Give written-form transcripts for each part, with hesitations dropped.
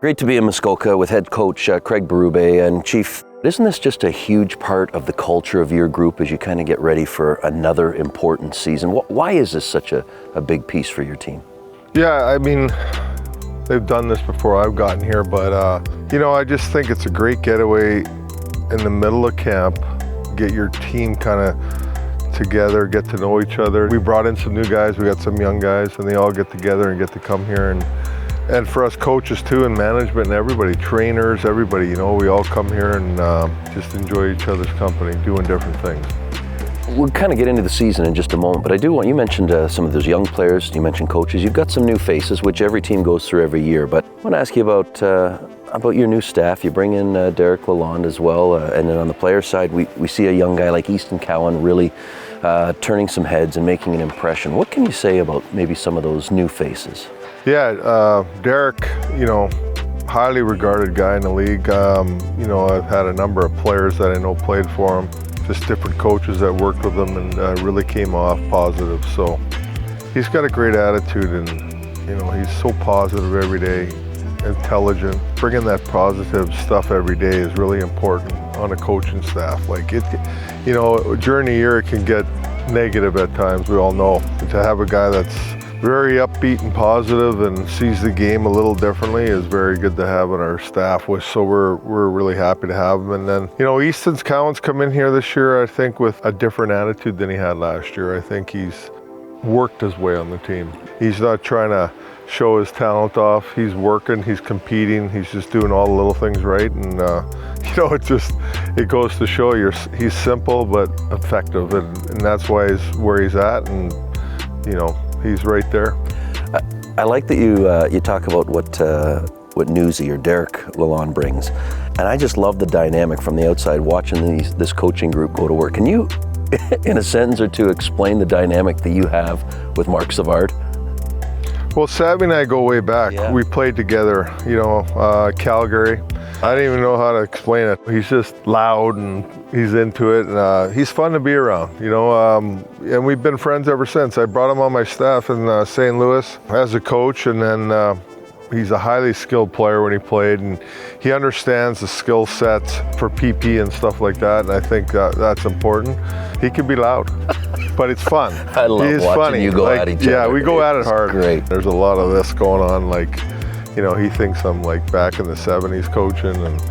Great to be in Muskoka with head coach Craig Berube. And Chief, isn't this just a huge part of the culture of your group as you kind of get ready for another important season? Why is this such a big piece for your team? Yeah, I mean, they've done this before I've gotten here, but I just think it's a great getaway in the middle of camp, get your team kind of together, get to know each other. We brought in some new guys, we got some young guys, and they all get together and get to come here. And for us coaches too, and management and everybody, trainers, everybody, we all come here and just enjoy each other's company, doing different things. We'll kind of get into the season in just a moment, but I do want, you mentioned some of those young players, you mentioned coaches, you've got some new faces, which every team goes through every year, but I want to ask you about your new staff. You bring in Derek Lalonde as well, and then on the player side, we see a young guy like Easton Cowan really turning some heads and making an impression. What can you say about maybe some of those new faces? Yeah, Derek, highly regarded guy in the league. I've had a number of players that I know played for him, just different coaches that worked with him, and really came off positive. So he's got a great attitude, and he's so positive every day, intelligent. Bringing that positive stuff every day is really important on a coaching staff. Like during the year it can get negative at times, we all know. To have a guy that's very upbeat and positive and sees the game a little differently is very good to have on our staff. So we're really happy to have him. And then, Easton Cowan's come in here this year, I think, with a different attitude than he had last year. I think he's worked his way on the team. He's not trying to show his talent off. He's working, he's competing, he's just doing all the little things right. And, it goes to show he's simple but effective. And that's why he's where he's at. And, he's right there. I like that you talk about what Newsy or Derek Lalonde brings, and I just love the dynamic from the outside watching this coaching group go to work. Can you, in a sentence or two, explain the dynamic that you have with Marc Savard? Well, Savvy and I go way back. Yeah. We played together, Calgary. I don't even know how to explain it. He's just loud and he's into it, and he's fun to be around, and we've been friends ever since. I brought him on my staff in St. Louis as a coach, and then he's a highly skilled player when he played, and he understands the skill sets for PP and stuff like that, and I think that's important. He can be loud, but it's fun. I love watching you go at each other. Yeah, we go at it hard. Great. There's a lot of this going on, he thinks I'm back in the 70s coaching, and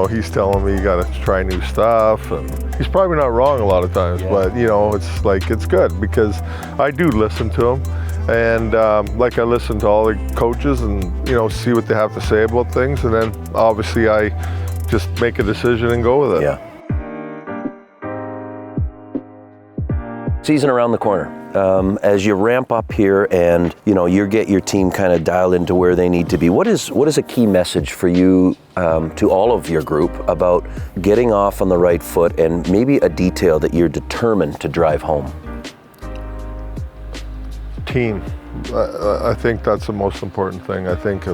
he's telling me you got to try new stuff, and he's probably not wrong a lot of times, yeah. But it's good because I do listen to him, and I listen to all the coaches and see what they have to say about things, and then obviously I just make a decision and go with it. Yeah. Season around the corner. As you ramp up here and you get your team kind of dialed into where they need to be, what is a key message for you to all of your group about getting off on the right foot, and maybe a detail that you're determined to drive home? Team. I think that's the most important thing. I think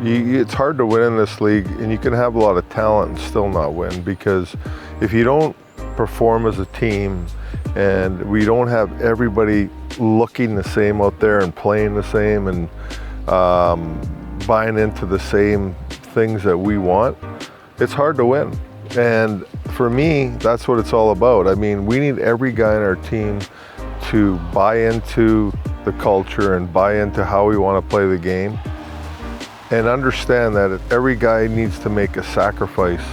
it's hard to win in this league, and you can have a lot of talent and still not win, because if you don't perform as a team and we don't have everybody looking the same out there and playing the same and buying into the same things that we want, it's hard to win. And for me, that's what it's all about. I mean, we need every guy in our team to buy into the culture and buy into how we want to play the game, and understand that every guy needs to make a sacrifice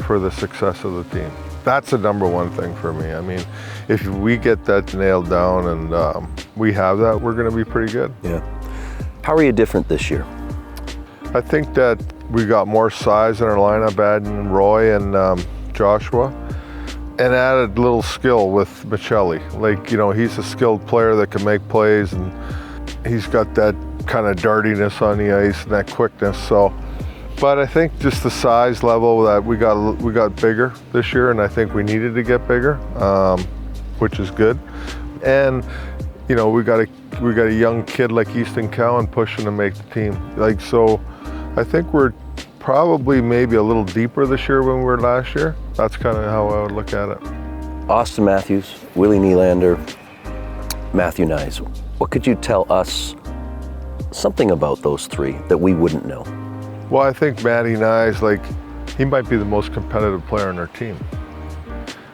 for the success of the team. That's the number one thing for me. I mean, if we get that nailed down and we have that, we're going to be pretty good. Yeah. How are you different this year? I think that we got more size in our lineup, adding Roy and Joshua, and added a little skill with Michelli. He's a skilled player that can make plays, and he's got that kind of dardiness on the ice and that quickness. But I think just the size level that we got bigger this year, and I think we needed to get bigger, which is good. And we got a young kid like Easton Cowan pushing to make the team. So I think we're probably maybe a little deeper this year than we were last year. That's kind of how I would look at it. Auston Matthews, William Nylander, Matthew Knies. What could you tell us something about those three that we wouldn't know? Well, I think Matty Knies, like, he might be the most competitive player on our team.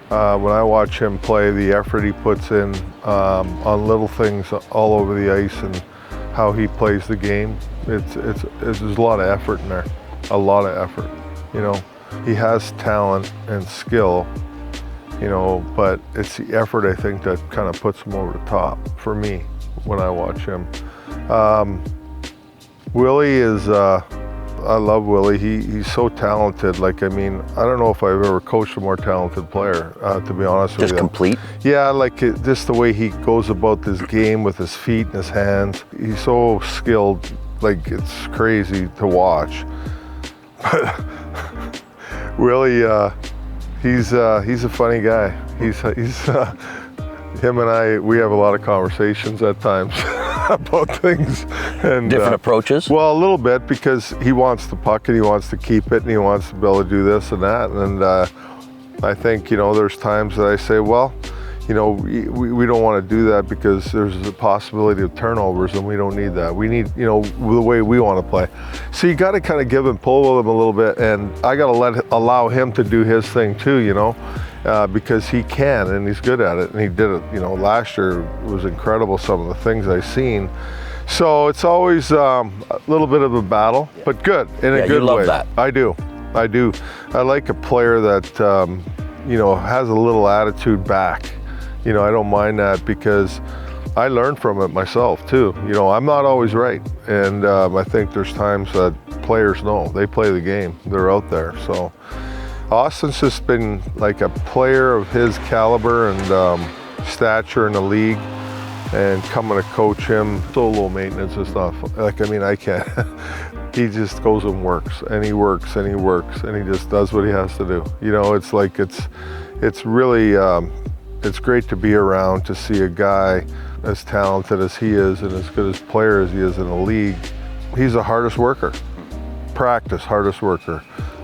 When I watch him play, the effort he puts in on little things all over the ice and how he plays the game, there's a lot of effort in there, a lot of effort. You know, he has talent and skill, you know, but it's the effort, I think, that kind of puts him over the top for me when I watch him. Willie is, I love Willie. He's so talented. Like, I mean, I don't know if I've ever coached a more talented player, to be honest with you. Just complete? Yeah, like just the way he goes about this game with his feet and his hands. He's so skilled, like it's crazy to watch. But Willie, he's a funny guy. He's him and I, we have a lot of conversations at times about things. And Different approaches? Well, a little bit, because he wants the puck and he wants to keep it and he wants to be able to do this and that. And I think, you know, there's times that I say, well, you know, we don't want to do that because there's a possibility of turnovers and we don't need that. We need, you know, the way we want to play. So you got to kind of give and pull with him a little bit, and I got to allow him to do his thing too, you know. Because he can and he's good at it, and he did it, you know, last year. It was incredible, some of the things I've seen. So it's always a little bit of a battle, but good, in a good way. You love that. I do. I like a player that, you know, has a little attitude back. You know, I don't mind that because I learned from it myself too. You know, I'm not always right, and I think there's times that players know, they play the game, they're out there. So Auston's just been like a player of his caliber and stature in the league, and coming to coach him, so low maintenance and stuff. Like, I mean, I can't. He just goes and works, and he works, and he works, and he just does what he has to do. You know, it's like, it's really, it's great to be around, to see a guy as talented as he is and as good as player as he is in the league. He's the hardest worker, practice, hardest worker.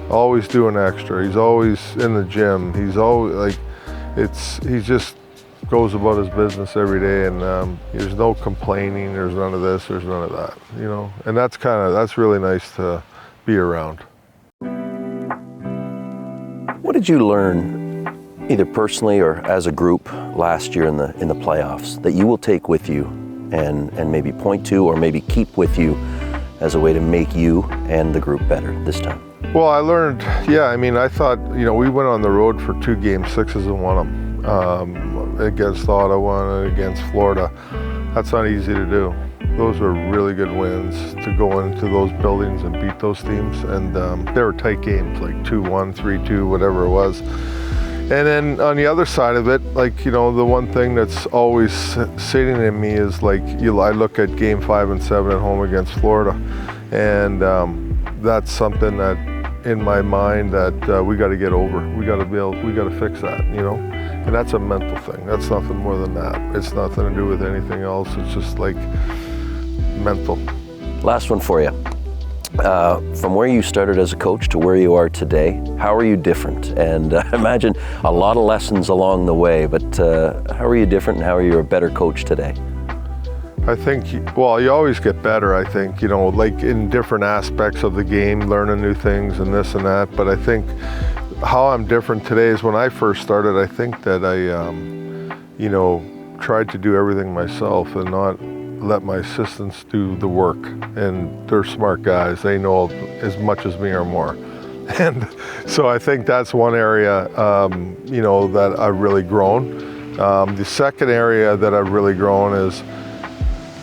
Always doing extra. He's always in the gym. He's always like, he just goes about his business every day, and there's no complaining. There's none of this. There's none of that. You know, and that's really nice to be around. What did you learn, either personally or as a group, last year in the playoffs that you will take with you and maybe point to, or maybe keep with you as a way to make you and the group better this time? Well, I learned, yeah, I mean, I thought, you know, we went on the road for 2 game 6s and won them against Ottawa and against Florida. That's not easy to do. Those were really good wins to go into those buildings and beat those teams. And they were tight games, like 2-1, 3-2, whatever it was. And then on the other side of it, like, you know, the one thing that's always sitting in me is like, I look at game 5 and 7 at home against Florida, and that's something that in my mind that we got to get over. We got to fix that, you know. And that's a mental thing. That's nothing more than that. It's nothing to do with anything else. It's just like mental. Last one for you. From where you started as a coach to where you are today, how are you different? And I imagine a lot of lessons along the way, but how are you different, and how are you a better coach today? I think, well, you always get better, I think, you know, like in different aspects of the game, learning new things and this and that. But I think how I'm different today is when I first started, I think that I, you know, tried to do everything myself and not let my assistants do the work. And they're smart guys. They know as much as me or more. And so I think that's one area, you know, that I've really grown. The second area that I've really grown is,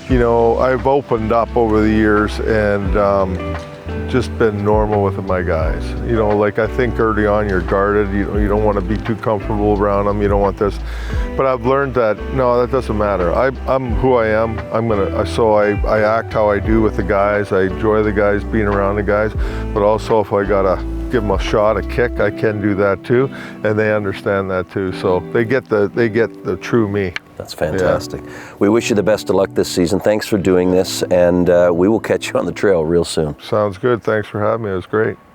you know, I've opened up over the years and just been normal with my guys. You know, like, I think early on you're guarded. You don't want to be too comfortable around them. You don't want this. But I've learned that, no, that doesn't matter. I'm who I am. So I act how I do with the guys. I enjoy the guys, being around the guys. But also, if I gotta give them a shot, a kick, I can do that too. And they understand that too. So they get the true me. That's fantastic. Yeah. We wish you the best of luck this season. Thanks for doing this, and we will catch you on the trail real soon. Sounds good. Thanks for having me. It was great.